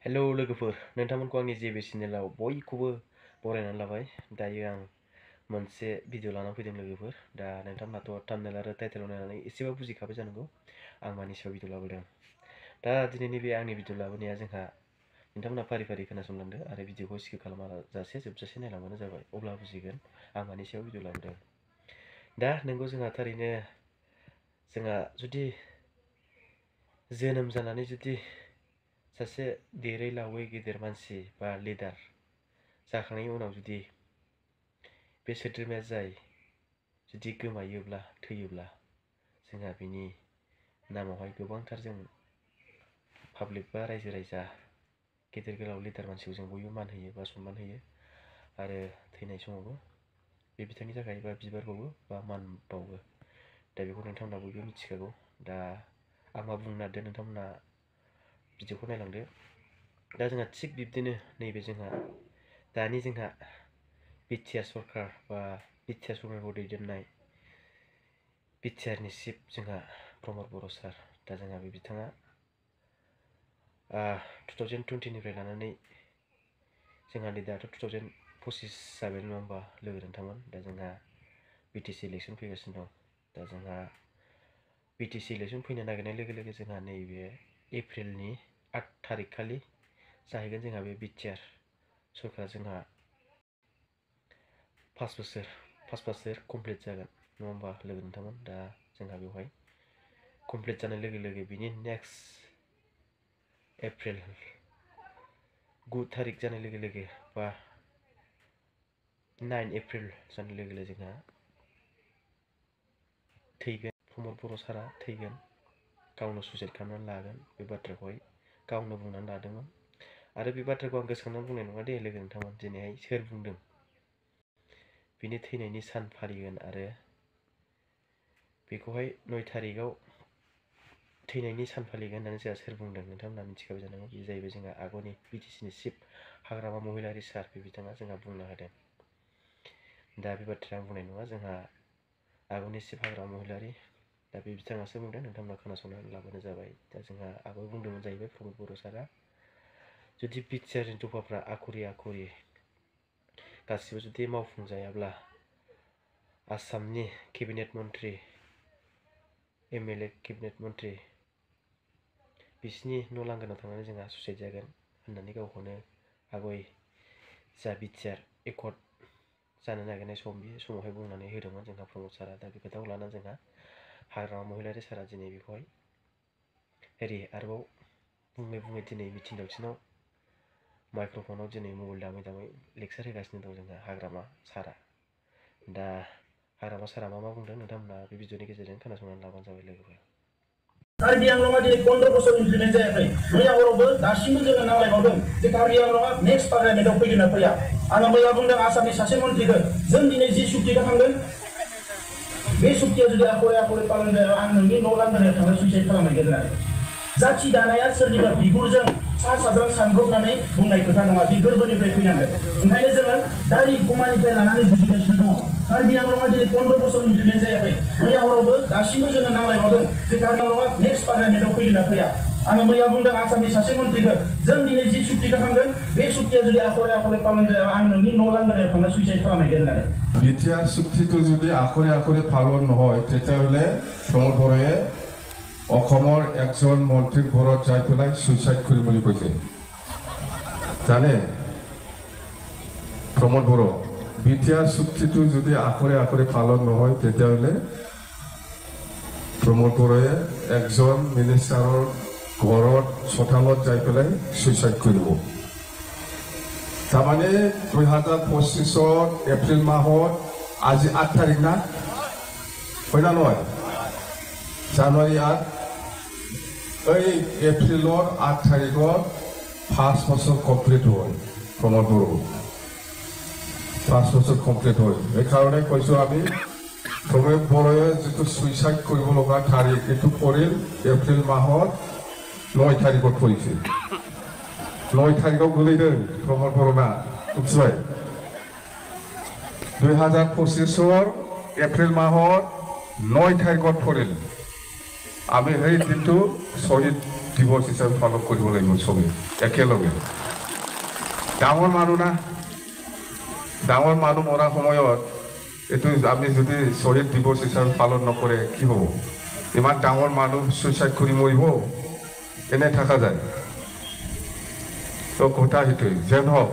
Hello लोगोफोर नोंथांमोनखौ आंनि जेबे चेनेलाव बयखौबो बरायनानै लाबाय। दायो आं मोनसे भिडिअ लाना फैदों लोगोफोर। दा नोंथांमोनाथ' थाम्बनेल आरो टाइटेलाव नायनानै एसेबाबो बुजिखाबाय जानांगौ आं मानि सायाव भिडिअ लाबोदों। दा दिनैनि बे आंनि भिडिअ लाबोनाया जोंहा नोंथांमोना फारि फारि खोनासंलांदो आरो भिडिअखौ स्किप खालामाजासे जोबजासे नायलांबानो जाबाय, अब्ला बुजिगोन आं मानि सायाव भिडिअ लाबोदों। दा नोंगौ जोंहा थारैनो जुदि जोनोम जानानै जुदि सासे देरै लावै गेदेर मानसि बा लिडार जाखांनायनि उनाव जुदि बे सोद्रोमाया जुदि गोमायोब्ला थैयोब्ला जोंहा बिनि नामावहाय गोबांथार जों पाब्लिक बा रायजो राजा गेदेर गोलाव लिडार मानसिखौ जों बयबो मान होयो बा सनमान होयो आरो थैनाय समावबो बे बिथांनि थाखाय बा बिबार बावो बा मान बावो। दा बेखौ नोंथांमोना बयबो मिथिखागौ। दा आं मा बुंनो नागिरदों नोंथांमोना भिडिअखौ नायलांदो। दा जोंहा थिग बिब्दिनो नैबे दानि बिटिआर सरकार बा बिटिआर सरकारखौ दैदेननाय बिटिआरनि चिफ प्रमद बर' सार। दा जोंहा बे बिथाङा 2020निफ्राय लानानै जोंहा नै दाथ' 2025 जाबाय नङा होमबा लोगो नोंथांमोन। दा जोंहा बिटिसि इलेक्सन फैगासिनो दं। दा जोंहा बिटिसि इलेक्सन फैनो नागिरनाय लोगो लोगो जोंहा नैबे एप्रिलनि 8 थारिख खालि जाहैगोन जोंहा बे बिटिआर सरकारा जोंहा 5 बोसोर कमप्लिट जागोन नङा होमबा लोगो नोंथांमोन। दा जोंहा बेवहाय कमप्लिट जानाय लोगो लोगो बिनि नेक्स्ट एप्रिल 9 थारिख जानाय लोगो लोगो बा 9 एप्रिल जानाय लोगो लोगो जोंहा थैगोन। प्रमद बर' सारा थैगोन, गावनो सुइसाइड खालामनानै लागोन। बे बाथ्राखौहाय गावनो बुंनानै लादोंमोन आरो बे बाथ्राखौ आं गोसोखांनानै बुंनाय नङा दे लोगो नोंथांमोन। दिनैहाय सोर बुंदों बिनि थैनायनि सान फालिगोन आरो बेखौहाय 9 थारिखआव थैनायनि सान फालिगोन होननानै जोंहा सोर बुंदों नोंथांमोना मिथिखाबाय जानांगौ। बे जाहैबाय जोंहा आगुनि बिटिसिनि चिफ हाग्रामा महिलारि सार। बे बिथाङा जोंहा बुंनो होदों। दा बे बाथ्राया आं बुंनाय नङा, जोंहा आगुनि चिफ हाग्रामा महिलारि दा बे बिथाङासो बुंदों, नोंथांमोना खोनासंनानै लाबानो जाबाय। दा जोंहा आगोल बुंदोंमोन जाहैबाय प्रमद बर' सारा जुदि बिटिआरनि दफाफ्रा आखरि गासिबो जुदि मावफुंजायाब्ला आसामनि केबिनेट मन्त्रि एमएलए केबिनेट मन्त्रि बिसिनि न' लांगोनायाव थांनानै जोंहा सुइसाइड जागोन होननानै गावखौनो आगय जा बिटिआर एकर्ड जानो नागिरनाय सम बे समावहाय बुंनानै होदोंमोन जोंहा प्रमद सारा। दा बे खोथाखौ लानानै जोंहा हाग्रामा महिलारि सारा दिनै बेखौहाय आरोबाव बुङै दिनै मिथिं दावथिनाव माइक्र'फनाव दिनै मबाइल दामै लेक्सार होगासिनो दं जोंहा हाग्रामा सारा। दा हाग्रामा सारा मा बुंदों नोंथांमोना बे भिडिअनि गेजेरजों खोनासंनानै लाबानो जाबाय लोगोफोर। कार्बि आंलंआ दिनै 15 बोसोर इमप्लिमेन्ट जायाखै। मैया हरावबो दासिमबो जोङो नांलायबावदों जे कार्बि आंलंआ नेक्स्ट पार्लियामेन्टआव फैगोन ना फैया। आङो मैया बुंदों आसामनि सासे मन्थ्रिखौ जों दिनै जि सुक्तिखौ थांदों बे सुक्तिया जुदि आखरे पालन जाया आं नोंनि न' लांगोनायाव थांनानै सुइसाइड खालामहैगोन आरो। जाथि दानाया सोरनिबा बिगुरजों सा साज्रां सानब्रबनानै बुंनाय खोथा नङा, बे गोरबोनिफ्राय फैनांगोन। ओंखायनो जोङो दारिक गुमानिफ्राय लानानै बुजिगासिनो दङ। कार्बि आंलंआ दिनै 15 बोसोर इमप्लिमेन्ट जायाखै। मैया हरावबो दासिमबो जोङो नांलायबावदों जे कार्बि आंलंआ नेक्स्ट पार्लियामेन्टआव फैगोन ना फैया। आङो मैया बुंदों आसामनि सासे मन्थ्रिखौ जों दिनै जि सुक्तिखौ थांदों बे सुक्तिया जुदि आखरे पालन जाया आं नोंनि न' लांगोनायाव थांना सुइसाइड खालामहैगोन होननानै। বিটিআর চুক্তিটো যদি আখৰে পালন নহয় তেতিয়াহ'লে প্ৰমোদ বড়োৱে অসমৰ একজন মন্ত্ৰীৰ ঘৰত যাই পেলাই সুইচাইড কৰিম বুলি কৈছে। জানে প্ৰমোদ বড়ো, বিটিআর চুক্তিটো যদি আখৰে পালন নহয় তেতিয়াহ'লে প্ৰমোদ বড়োৱে একজন মিনিষ্টাৰৰ ঘৰত চোতালত যাই পেলাই সুইচাইড কৰিব। তাৰমানে 2025 এপ্ৰিল মাহত আজি 8 তাৰিখ না হয় না নহয়, জানুৱাৰী 8 এই এপ্ৰিলৰ 8 তাৰিখত 5 বছৰ কমপ্লিট হ'ল প্ৰমোদ বড়ো। 5 বছৰ কমপ্লিট হ'ল। সেইকাৰণে কৈছোঁ আমি প্ৰমোদ বড়োৱে যিটো সুইচাইড কৰিব লগা তাৰিখ এইটো পৰিল এপ্ৰিল মাহত 9 তাৰিখত পৰিছিল। 9 তাৰিখত গোলैदों प्रमोद बड़ोना मिथिबाय। 2025 एप्रिल माहत 9 तारिखत परिल। आमी সেই দিনটো শহীদ দিৱস হিচাপে পালন কৰিব লাগিব চবেই একেলগে ডাঙৰ মানুহ না ডাঙৰ মানুহ মৰাৰ সময়ত এইটো আমি যদি শ্বহীদ দিৱস হিচাপে পালন নকৰে কি হ'ব ইমান ডাঙৰ মানুহ চুইচাইড কৰি মৰিব এনে থকা যায় তো কথা সেইটোৱে যেন হওক